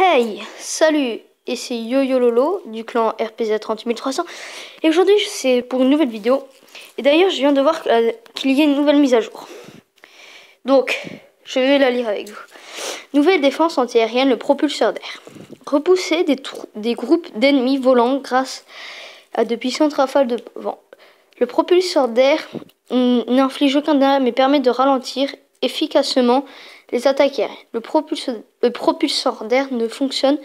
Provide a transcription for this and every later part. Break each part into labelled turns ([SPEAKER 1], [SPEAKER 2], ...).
[SPEAKER 1] Hey, salut, et c'est YoYo Lolo du clan RPZ 38300 et aujourd'hui c'est pour une nouvelle vidéo. Et d'ailleurs je viens de voir qu'il y a une nouvelle mise à jour. Donc, je vais la lire avec vous. Nouvelle défense antiaérienne, le propulseur d'air. Repousser des groupes d'ennemis volants grâce à de puissantes rafales de vent. Le propulseur d'air n'inflige aucun dégât mais permet de ralentir efficacement les attaques aériennes. Le propulseur d'air ne fonctionne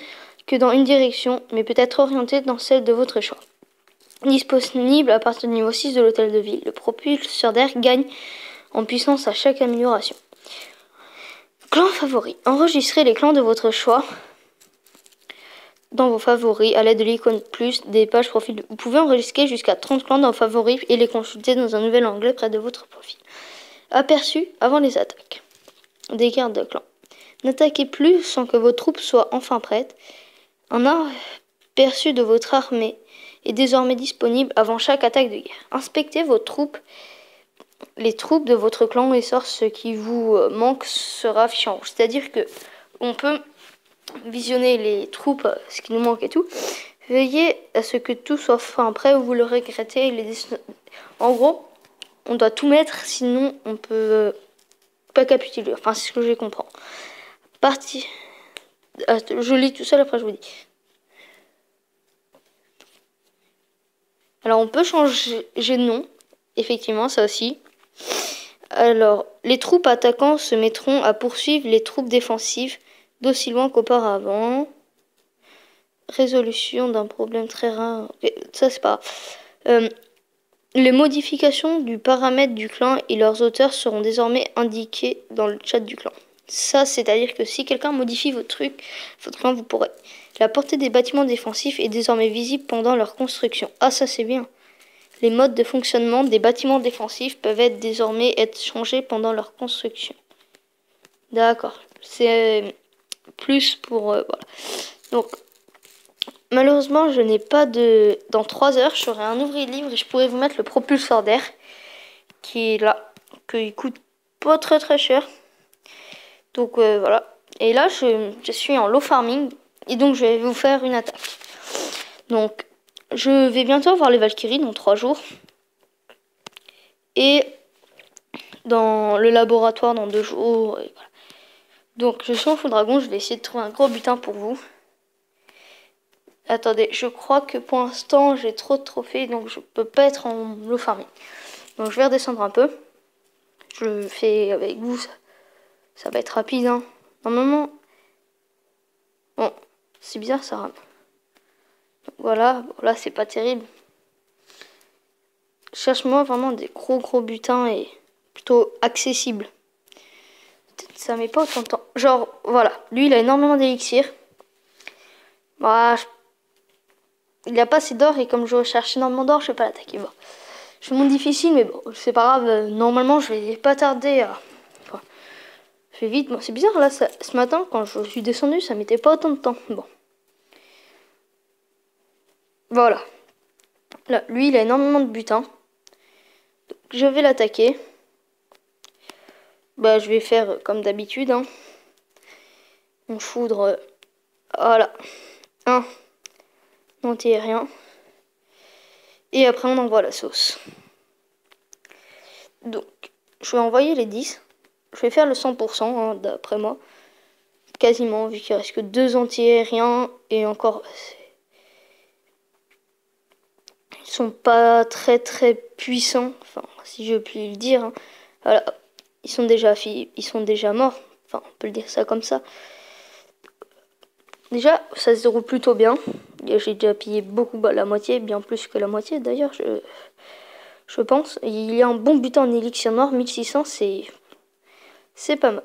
[SPEAKER 1] que dans une direction, mais peut être orienté dans celle de votre choix. Disponible à partir du niveau 6 de l'hôtel de ville, le propulseur d'air gagne en puissance à chaque amélioration. Clan favori. Enregistrez les clans de votre choix dans vos favoris à l'aide de l'icône plus des pages profil. Vous pouvez enregistrer jusqu'à 30 clans dans vos favoris et les consulter dans un nouvel onglet près de votre profil. Aperçu avant les attaques. Des cartes de clan. N'attaquez plus sans que vos troupes soient enfin prêtes. Un aperçu de votre armée est désormais disponible avant chaque attaque de guerre. Inspectez vos troupes. Les troupes de votre clan et sort ce qui vous manque sera affiché en rouge. C'est-à-dire que on peut visionner les troupes, ce qui nous manque et tout. Veillez à ce que tout soit fin prêt ou vous le regrettez. En gros, on doit tout mettre, sinon on peut pas capituler. Enfin, c'est ce que j'ai compris. Partie. Je lis tout seul, après je vous dis. Alors, on peut changer de nom. Effectivement, ça aussi. Alors, les troupes attaquantes se mettront à poursuivre les troupes défensives d'aussi loin qu'auparavant. Résolution d'un problème très rare. Ça, c'est pas grave. Les modifications du paramètre du clan et leurs auteurs seront désormais indiquées dans le chat du clan. Ça, c'est-à-dire que si quelqu'un modifie votre clan, vous pourrez. La portée des bâtiments défensifs est désormais visible pendant leur construction. Ah, ça, c'est bien. Les modes de fonctionnement des bâtiments défensifs peuvent désormais être changés pendant leur construction. D'accord. C'est plus pour... voilà. Donc, malheureusement, je n'ai pas de... Dans 3 heures, j'aurai un ouvrier-livre et je pourrais vous mettre le propulseur d'air qui est là, qu'il coûte pas très très cher. Donc voilà. Et là, je suis en low farming et donc je vais vous faire une attaque. Donc, je vais bientôt avoir les Valkyries dans 3 jours. Et dans le laboratoire dans 2 jours. Et voilà. Donc, je suis en faux dragon. Je vais essayer de trouver un gros butin pour vous. Attendez, je crois que pour l'instant, j'ai trop de trophées. Donc, je peux pas être en low farming. Donc, je vais redescendre un peu. Je le fais avec vous. Ça va être rapide. Hein. Normalement... Bon, c'est bizarre, ça rame. Voilà, bon, là c'est pas terrible. Cherche-moi vraiment des gros butins et plutôt accessibles. Ça met pas autant de temps. Genre, voilà, lui il a énormément d'élixir. Voilà, il a pas assez d'or et comme je recherche énormément d'or, je vais pas l'attaquer. Bon. Je fais mon difficile, mais bon, c'est pas grave. Normalement, je vais pas tarder à... Enfin, je fais vite. Bon, c'est bizarre, là, ce matin, quand je suis descendu, ça mettait pas autant de temps. Bon. Voilà. Là, lui, il a énormément de butin. Donc, je vais l'attaquer. Bah, je vais faire comme d'habitude. Hein. On foudre. Voilà. Un anti-aérien. Et après, on envoie la sauce. Donc, je vais envoyer les 10. Je vais faire le 100%, hein, d'après moi. Quasiment, vu qu'il reste que 2 anti-aériens. Et encore... Ils sont pas très puissants. Enfin, si je puis le dire. Hein. Voilà. Ils sont déjà morts. Enfin, on peut le dire ça comme ça. Déjà, ça se déroule plutôt bien. J'ai déjà pillé beaucoup, la moitié, bien plus que la moitié d'ailleurs, je pense. Et il y a un bon butin en élixir noir, 1600, c'est pas mal.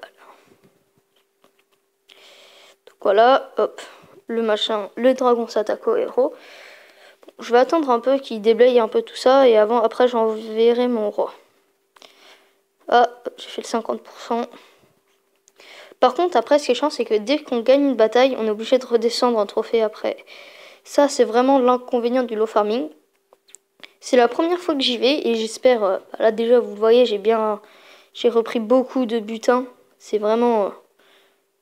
[SPEAKER 1] Donc voilà, hop, le dragon s'attaque au héros. Bon, je vais attendre un peu qu'il déblaye un peu tout ça et après j'enverrai mon roi. Ah, j'ai fait le 50%. Par contre, après, ce qui est chiant, c'est que dès qu'on gagne une bataille, on est obligé de redescendre en trophée après. Ça, c'est vraiment l'inconvénient du low farming. C'est la première fois que j'y vais et j'espère... là, déjà, vous le voyez, j'ai repris beaucoup de butin. C'est vraiment...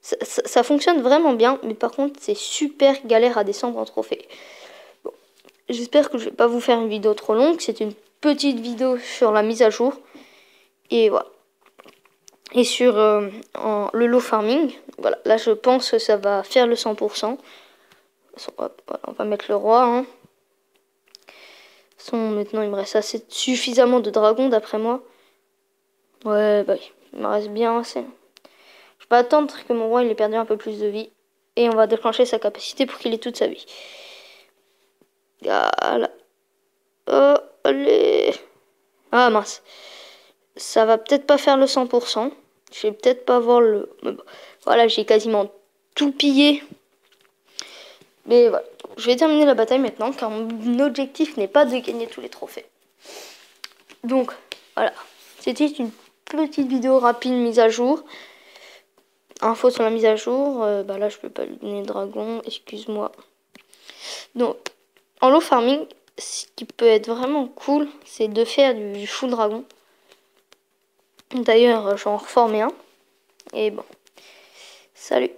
[SPEAKER 1] Ça fonctionne vraiment bien, mais par contre c'est super galère à descendre en trophée. Bon, j'espère que je vais pas vous faire une vidéo trop longue, c'est une petite vidéo sur la mise à jour. Et voilà. Et sur le low farming, voilà, là je pense que ça va faire le 100%. Hop, voilà, on va mettre le roi. Hein. Maintenant il me reste suffisamment de dragons d'après moi. Ouais, bah oui, il me reste bien assez. Je vais attendre que mon roi il ait perdu un peu plus de vie. Et on va déclencher sa capacité pour qu'il ait toute sa vie. Voilà. Oh, allez. Ah mince. Ça va peut-être pas faire le 100%. Je vais peut-être pas voir le... Voilà, j'ai quasiment tout pillé. Mais voilà. Je vais terminer la bataille maintenant, car mon objectif n'est pas de gagner tous les trophées. Donc, voilà. C'était une petite vidéo rapide mise à jour. Info sur la mise à jour. Bah là, je peux pas lui donner de dragon. Excuse-moi. Donc, en low farming, ce qui peut être vraiment cool, c'est de faire du full dragon. D'ailleurs, j'en reformais un. Et bon. Salut.